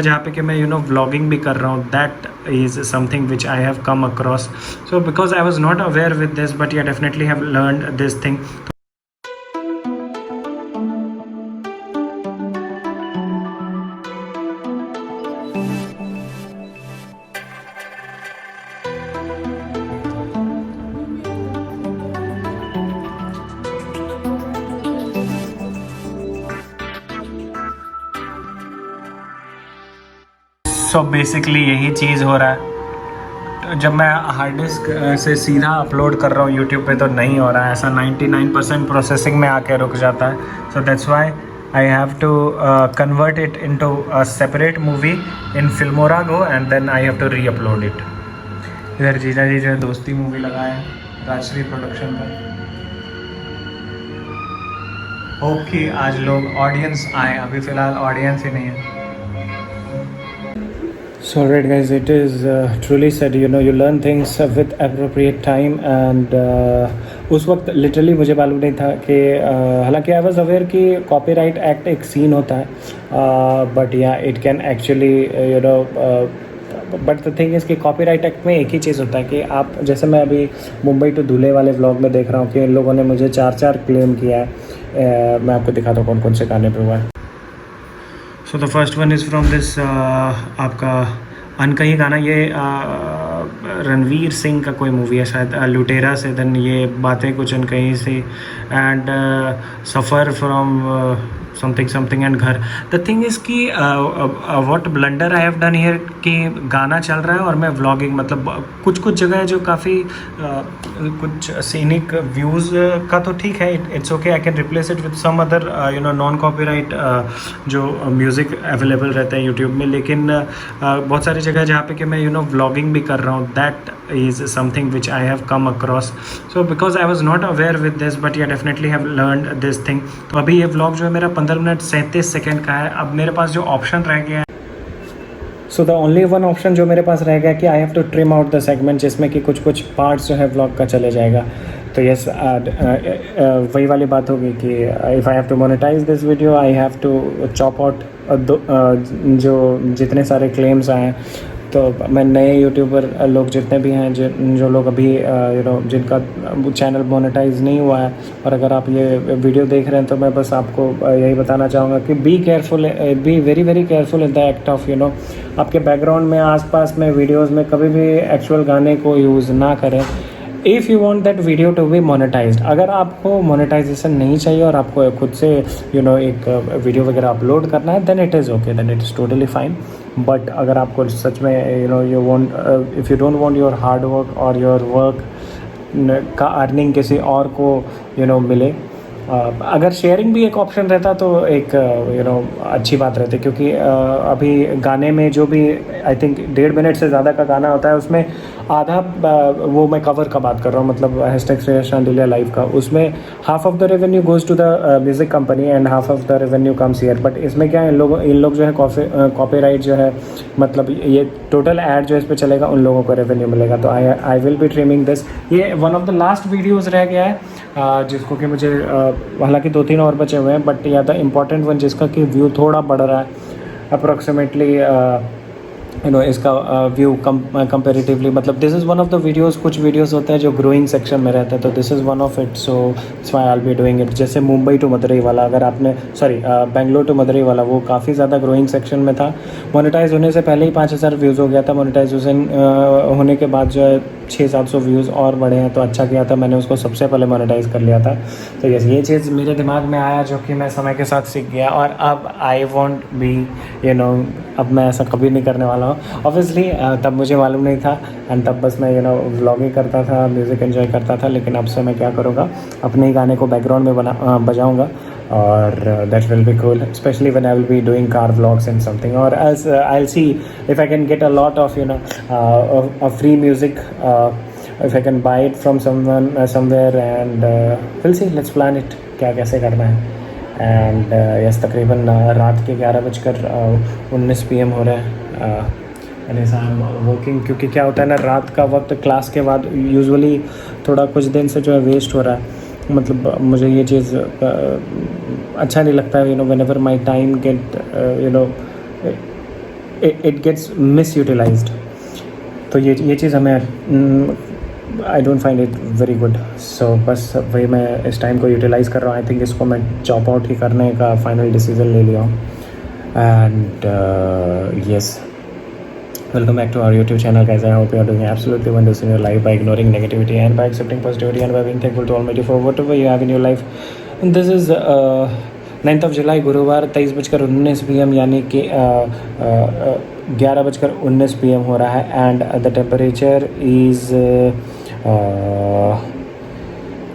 जहाँ पे कि मैं व्लॉगिंग भी कर रहा हूँ, that is something which I have come across. So because I was not aware with this, but yeah definitely have learned this thing. So basically यही चीज़ हो रहा है. जब मैं हार्ड डिस्क से सीधा अपलोड कर रहा हूँ यूट्यूब पे तो नहीं हो रहा है ऐसा. 99% प्रोसेसिंग में आके रुक जाता है. So that's why I have to convert it into a separate movie in Filmora go and then I have to re upload it. इधर जीजा जी जो है दोस्ती मूवी लगाए हैं राजश्री प्रोडक्शन पर. होप कि आज लोग ऑडियंस आए. अभी फ़िलहाल ऑडियंस ही नहीं है. So alright guys, it is truly said, you learn things with appropriate time and उस वक्त लिटरली मुझे मालूम नहीं था कि हालांकि आई वॉज अवेयर कि कॉपीराइट एक्ट एक सीन होता है, बट या it can actually but the thing is कि कॉपीराइट एक्ट में एक ही चीज़ होता है कि आप जैसे मैं अभी मुंबई टू दूल्हे वाले व्लॉग में देख रहा हूँ कि इन लोगों ने मुझे 4 क्लेम किया है. मैं आपको दिखाता हूँ कौन कौन से गाने पे हुआ है. So the first one is from this आपका अनकही गाना. ये रणवीर सिंह का कोई मूवी है शायद, लुटेरा से. देन ये बातें कुछ अनकही से and suffer from something and घर. द थिंग इज़ कि what blunder I have done here कि गाना चल रहा है और मैं व्लॉगिंग मतलब कुछ जगह है जो काफ़ी कुछ सीनिक व्यूज़ का तो ठीक है, it's okay. I can replace it with some other non copyright जो म्यूज़िक अवेलेबल रहता है यूट्यूब में. लेकिन बहुत सारी जगह जहाँ पे कि मैं व्लॉगिंग भी कर रहा हूँ, that is something which I have come across. So because I was not aware with this, but yeah definitely have learned this thing. तो अभी ये व्लॉग जो है मेरा 15 मिनट 37 सेकेंड का है. अब मेरे पास जो ऑप्शन रह गया है, so the only one option जो मेरे पास रह गया कि I have to trim out the segment जिसमें कि कुछ पार्ट्स जो है व्लॉग का चले जाएगा. तो यस वही वाली बात होगी कि if I have to monetize this video I have to chop out जो जितने सारे क्लेम्स आए हैं. तो मैं नए यूट्यूबर लोग जितने भी हैं जो लोग अभी जिनका चैनल मोनेटाइज नहीं हुआ है, और अगर आप ये वीडियो देख रहे हैं तो मैं बस आपको यही बताना चाहूँगा कि be careful, be very careful in the act of आपके बैकग्राउंड में आसपास में वीडियोस में कभी भी एक्चुअल गाने को यूज़ ना करें. If you want that video to be monetized, अगर आपको मोनेटाइजेशन नहीं चाहिए और आपको खुद से एक वीडियो वगैरह अपलोड करना है, then it is okay, then it is totally fine. But अगर आपको सच में you want, if you don't want your hard work और योर वर्क का अर्निंग किसी और को मिले, अगर शेयरिंग भी एक ऑप्शन रहता तो एक अच्छी बात रहती. क्योंकि अभी गाने में जो भी आई थिंक 1.5 मिनट से ज़्यादा का गाना होता है उसमें आधा वो मैं कवर का बात कर रहा हूँ, मतलब हैशटैग श्रेयस शांडिल्या लाइव का, उसमें half of the revenue goes to the music company and half of the revenue comes here. But इसमें क्या है, इन लोग जो है कॉपीराइट जो है, मतलब ये टोटल ऐड जो इस पर चलेगा उन लोगों को रेवेन्यू मिलेगा. तो I will be trimming this. ये one of the last videos रह गया है जिसको कि मुझे हालांकि 2-3 और बचे हुए हैं, बट या द इम्पॉर्टेंट वन जिसका कि व्यू थोड़ा बढ़ रहा है अप्रोक्सीमेटली इसका व्यू कंपेरेटिवली, मतलब this is one of the videos. कुछ वीडियोज़ होते हैं जो ग्रोइंग सेक्शन में रहते हैं, तो this is one of it. So it's why I will be doing it. जैसे मुंबई टू मदुरई वाला, अगर आपने बेंगलोर टू मदुरई वाला, वो काफ़ी ज़्यादा ग्रोइंग सेक्शन में था. मोनेटाइज होने से पहले ही 5000 व्यूज़ हो गया था. मोनेटाइजेशन होने के बाद जो है 600-700 व्यूज़ और बढ़े हैं, तो अच्छा किया था मैंने उसको सबसे पहले मोनेटाइज कर लिया था. तो यस, ये चीज़ मेरे दिमाग में आया जो कि मैं समय के साथ सीख गया, और अब आई वॉन्ट बी अब मैं ऐसा कभी नहीं करने वाला हूँ. ऑब्वियसली तब मुझे मालूम नहीं था एंड तब बस मैं व्लॉगिंग करता था, म्यूज़िक एंजॉय करता था. लेकिन अब से मैं क्या करूँगा, अपने ही गाने को बैकग्राउंड में बजाऊँगा, और that will be cool, especially when I will be doing car vlogs and something, or else I'll see if I can get a lot of of free music, if I can buy it from someone somewhere, and we'll see, let's plan it क्या कैसे करना है. And yes, तकरीबन रात के 11:19 PM हो रहा है. एंड ऐसा वर्किंग, क्योंकि क्या होता है ना, रात का वक्त क्लास के बाद यूजुअली थोड़ा कुछ दिन से जो है वेस्ट हो रहा है. मतलब मुझे ये चीज़ अच्छा नहीं लगता है. Whenever my time get it gets misutilized. तो ये चीज़ हमें I don't find it very good. So बस वही मैं इस टाइम को यूटिलाइज़ कर रहा हूँ। आई थिंक इसको मैं चॉप आउट ही करने का फाइनल डिसीजन ले लिया हूँ। And yes, welcome back to our YouTube channel, guys. I hope you are doing absolutely wonders in your life by ignoring negativity and by accepting positivity and by being thankful to Almighty for whatever you have in your life. And this is 9th of July, गुरुवार 23:19 PM, यानी कि 11:19 PM हो रहा है। And the temperature is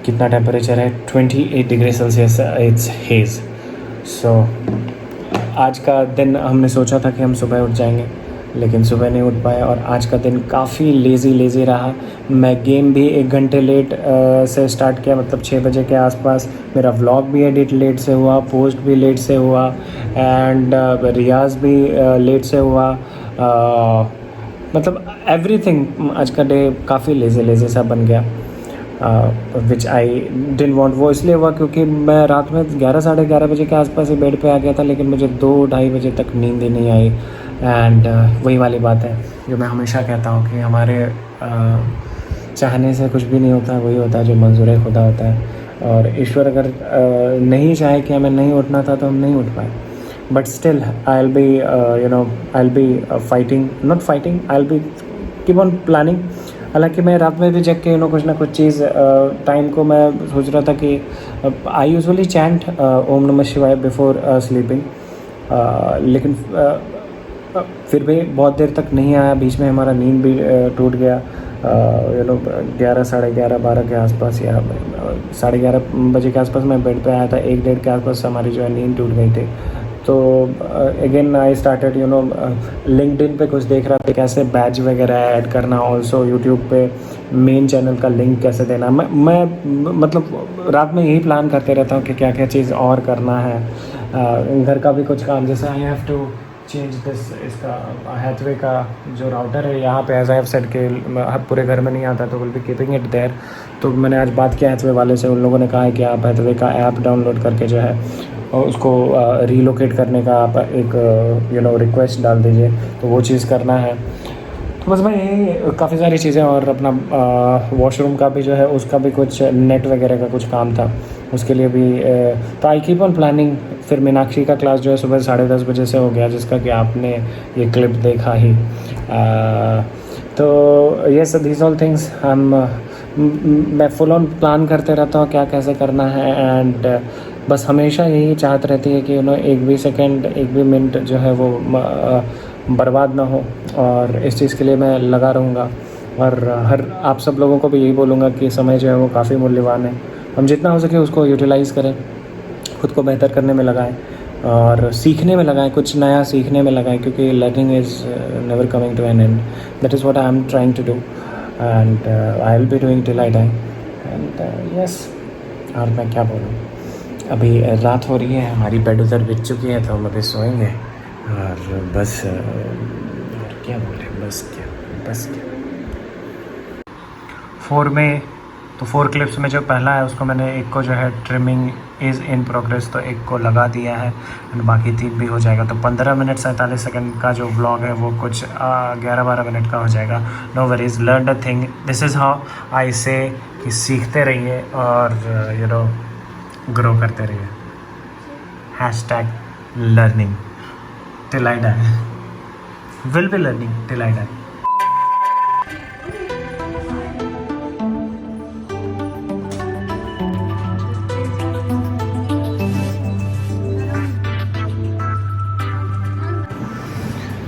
कितना temperature है? 28 degree Celsius. It's haze. So आज का दिन हमने सोचा था कि हम सुबह उठ जाएंगे, लेकिन सुबह नहीं उठ पाए और आज का दिन काफ़ी लेज़ी रहा। मैं गेम भी 1 घंटे लेट से स्टार्ट किया, मतलब 6 बजे के आसपास। मेरा व्लॉग भी एडिट लेट से हुआ, पोस्ट भी लेट से हुआ, एंड रियाज़ भी लेट से हुआ। मतलब एवरीथिंग आज का डे काफ़ी लेज़ी सा बन गया, विच आई डिडंट वांट। वो इसलिए हुआ क्योंकि मैं रात में 11 साढ़े 11 बजे के आसपास ही बेड पे आ गया था, लेकिन मुझे 2-2:30 बजे तक नींद ही नहीं आई। एंड वही वाली बात है जो मैं हमेशा कहता हूँ कि हमारे चाहने से कुछ भी नहीं होता, वही होता है जो मंजूर खुदा होता है। और ईश्वर अगर नहीं चाहे कि हमें नहीं उठना था तो हम नहीं उठ पाए। But still I will B fighting, not fighting, I will be keep on planning. हालांकि मैं रात में भी जग के कुछ ना कुछ चीज़ टाइम को मैं सोच रहा था कि आई यूजुअली चैंट ओम नमः शिवाय बिफोर स्लीपिंग, लेकिन फिर भी बहुत देर तक नहीं आया। बीच में हमारा नींद भी टूट गया। 11 साढ़े 11 12 के आसपास या 11:30 बजे के आसपास मैं बेड पे आया था। 1-1:30 के आसपास हमारी जो है नींद टूट गई थी। तो अगेन आई स्टार्टेड लिंक्डइन पे कुछ देख रहा था कैसे बैच वगैरह ऐड करना, ऑल्सो यूट्यूब पे मेन चैनल का लिंक कैसे देना। मैं मतलब रात में यही प्लान करते रहता हूँ कि क्या क्या चीज़ और करना है। घर का भी कुछ काम, जैसे I have to change this, इसका हैथवे का जो राउटर है यहाँ पे, एज आई हैव सेड के पूरे घर में नहीं आता, तो will be keeping it there. तो मैंने आज बात किया हैथवे वाले से, उन लोगों ने कहा है कि आप हैथवे का ऐप डाउनलोड करके जो है उसको रीलोकेट करने का आप एक रिक्वेस्ट डाल दीजिए, तो वो चीज़ करना है। तो बस मैं यही काफ़ी सारी चीज़ें, और अपना वॉशरूम का भी जो है उसका भी कुछ नेट वगैरह का कुछ काम था, उसके लिए भी। तो आई कीप ऑन प्लानिंग। फिर मीनाक्षी का क्लास जो है सुबह 10:30 बजे से हो गया, जिसका कि आपने ये क्लिप देखा ही। तो येस, दीज ऑल थिंग्स मैं फुल ऑन प्लान करते रहता हूँ क्या कैसे करना है। एंड बस हमेशा यही चाहत रहती है कि एक भी सेकेंड, एक भी मिनट जो है वो बर्बाद ना हो, और इस चीज़ के लिए मैं लगा रहूँगा। और आप सब लोगों को भी यही बोलूँगा कि समय जो है वो काफ़ी मूल्यवान है। हम जितना हो सके उसको यूटिलाइज़ करें, खुद को बेहतर करने में लगाएं और सीखने में लगाएं, कुछ नया सीखने में लगाएं, क्योंकि learning is never coming to an end. That is what I am trying to do, and I will be doing till I die. And yes, और मैं क्या बोलूँ, अभी रात हो रही है, हमारी बेड उधर बिछ चुकी है, तो हम अभी सोएंगे। और बस और क्या बोले, बस क्या 4 में, तो 4 क्लिप्स में जो पहला है उसको मैंने एक को जो है ट्रिमिंग इज़ इन प्रोग्रेस, तो एक को लगा दिया है, एंड बाकी 3 भी हो जाएगा। तो 15 मिनट 47 सेकंड का जो व्लॉग है वो कुछ 11-12 मिनट का हो जाएगा। No worries, learn a thing, this is how I say कि सीखते रहिए और ग्रो करते रहिए। #learning till I die, will be learning till I die.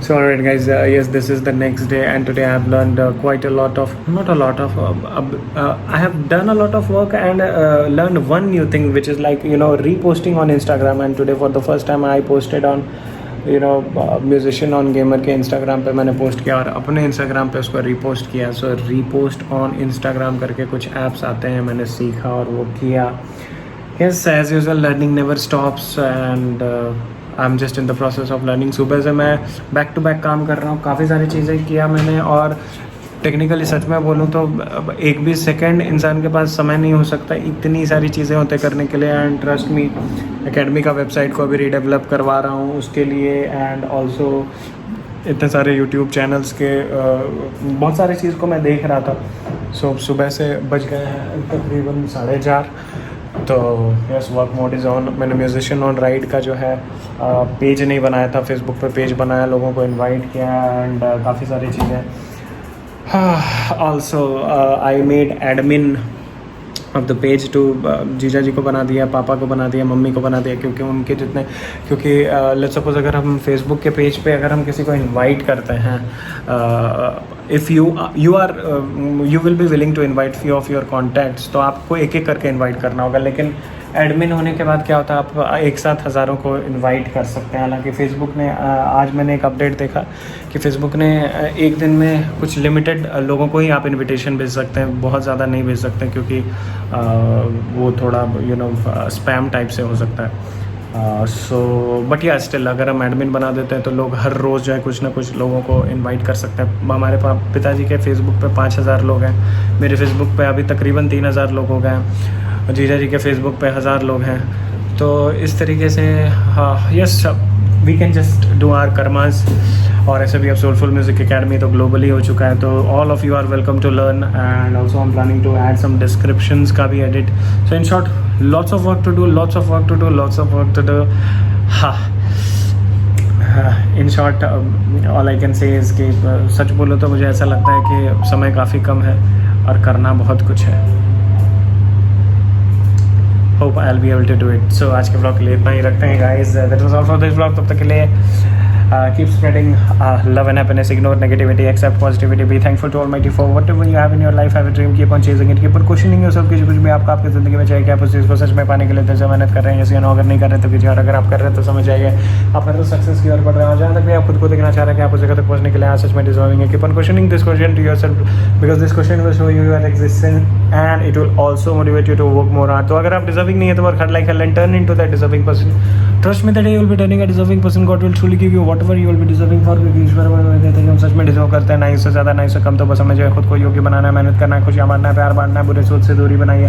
So alright guys, yes, this is the next day, and today I have learned quite a lot of, not a lot of, I have done a lot of work and learned one new thing, which is like reposting on Instagram. And today for the first time I posted on musician on gamer के Instagram पे मैंने post किया, और अपने Instagram पे उसको repost किया। सो repost on Instagram करके कुछ ऐप्स आते हैं, मैंने सीखा और वो किया। Yes, as usual learning never stops, and I am just in the process of learning. सुबह से मैं बैक टू बैक काम कर रहा हूँ, काफ़ी सारी चीज़ें किया मैंने, और टेक्निकली सच में बोलूँ तो एक भी सेकंड इंसान के पास समय नहीं हो सकता, इतनी सारी चीज़ें होते करने के लिए। एंड ट्रस्ट मी, एकेडमी का वेबसाइट को अभी रीडेवलप करवा रहा हूँ उसके लिए, एंड ऑल्सो इतने सारे यूट्यूब चैनल्स के बहुत सारी चीज़ को मैं देख रहा था। सुबह से बज गए हैं तकरीबन 4:30। तो yes, work mode is on. मैंने म्यूजिशियन ऑन राइड का जो है पेज नहीं बनाया था, फेसबुक पे पेज बनाया, लोगों को इनवाइट किया एंड काफ़ी सारी चीज़ें। Also I made admin of the page to जीजा जी को बना दिया, पापा को बना दिया, मम्मी को बना दिया, क्योंकि उनके जितने, क्योंकि लेट्स सपोज अगर हम फेसबुक के पेज पे अगर हम किसी को इनवाइट करते हैं, if you will be willing to invite few of your contacts, तो आपको एक एक करके इनवाइट करना होगा। लेकिन एडमिन होने के बाद क्या होता है, आप एक साथ हज़ारों को इनवाइट कर सकते हैं। हालांकि फ़ेसबुक ने आज मैंने एक अपडेट देखा कि फ़ेसबुक ने एक दिन में कुछ लिमिटेड लोगों को ही आप इनविटेशन भेज सकते हैं, बहुत ज़्यादा नहीं भेज सकते, क्योंकि वो थोड़ा स्पैम टाइप से हो सकता है। सो बट या स्टिल अगर हम एडमिन बना देते हैं तो लोग हर रोज़ जो है कुछ ना कुछ लोगों को इनवाइट कर सकते हैं। हमारे पिताजी के फेसबुक पे 5000 लोग हैं, मेरे फेसबुक पे अभी तकरीबन 3000 लोग हो गए हैं, जीजा जी के फेसबुक पे 1000 लोग हैं। तो इस तरीके से yes, we can just do our karmas. और ऐसे भी अब सोलफुल म्यूज़िक एकेडमी तो ग्लोबली हो चुका है, तो all of you are welcome to learn and also I am planning to add some descriptions का भी edit. So in short, lots of work to do, lots of work to do, lots of work to do. In short all I can say is कि सच बोलो तो मुझे ऐसा लगता है कि समय काफ़ी कम है और करना बहुत कुछ है। Hope I will be able to do it. So आज के ब्लॉग के लिए इतना ही रखते हैं guys. That was all for this blog. तब तक के लिए keep spreading love and happiness, ignore negativity, accept positivity, be thankful to Almighty for whatever you have in your life. Have a dream, keep on chasing it, keep on questioning yourself कि कुछ भी आपका आपकी ज़िंदगी में चाहिए, क्या आप उस चीज़ को सच में पाने के लिए दिल से मेहनत कर रहे हैं, या अगर नहीं कर रहे तो कीजिए, और अगर आप कर रहे हैं तो समझ जाइए आप हर सक्सेस की ओर बढ़ रहे हैं। जहाँ तक भी आप खुद को देखना चाह रहे हैं कि आप उस जगह तक पहुँचने के लिए आज सच में डिजर्विंग है। Keep on questioning this question to yourself, because this question will show you your existence and it will also motivate you to work more hard. तो अगर आप डिजर्विंग नहीं है तो work hard like hell and turn into that deserving person. Trust me that you will be turning a deserving person. God will truly give you whatever you will be deserving for. क्योंकि ईश्वर कहते हैं कि हम सच में deserve करते हैं, ना इससे ज़्यादा ना इससे कम। तो बस हमें जो है खुद को योग्य बनाना है, मेहनत करना है, खुशियाँ बांटना है, प्यार बांटना है, बुरे सोच से दूरी बनाइए,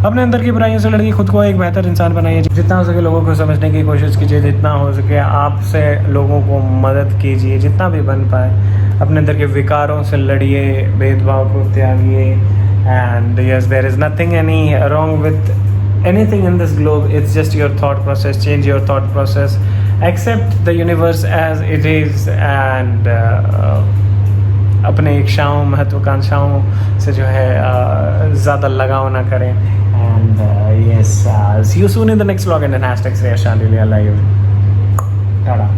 अपने अंदर की बुराइयों से लड़िए, खुद को एक बेहतर इंसान बनाइए। जितना हो सके लोगों को समझने की कोशिश कीजिए, जितना हो सके आपसे लोगों को मदद कीजिए, जितना भी बन पाए। अपने अंदर के विकारों से लड़िए, भेदभाव को त्यागिए। And yes, there is nothing any wrong with anything in this globe. It's just your thought process. Change your thought process, accept the universe as it is, and अपने इच्छाओं महत्वाकांक्षाओं से जो है ज़्यादा लगाव ना करें। and yes, see you soon in the next vlog, and then hashtag Shreya Shandilia live. Tada.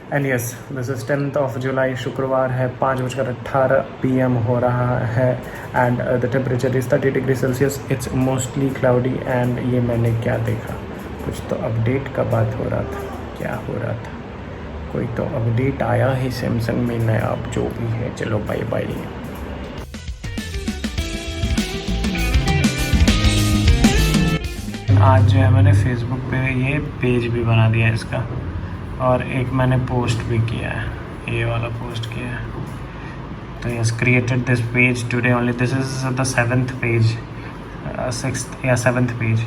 And yes, this is 10th of July, शुक्रवार है, 5:18 PM हो रहा है। And the temperature is 30 degree Celsius. It's mostly cloudy. And ये मैंने क्या देखा, कुछ तो अपडेट का बात हो रहा था। क्या हो रहा था? कोई तो अपडेट आया है सैमसंग में नया, अब जो भी है। चलो बाय बाय। आज जो है मैंने फेसबुक पे ये पेज भी बना दिया है इसका, और एक मैंने पोस्ट भी किया है, ये वाला पोस्ट किया है। तो yes, created this page today only. This is the 7th page, 6th या 7th पेज।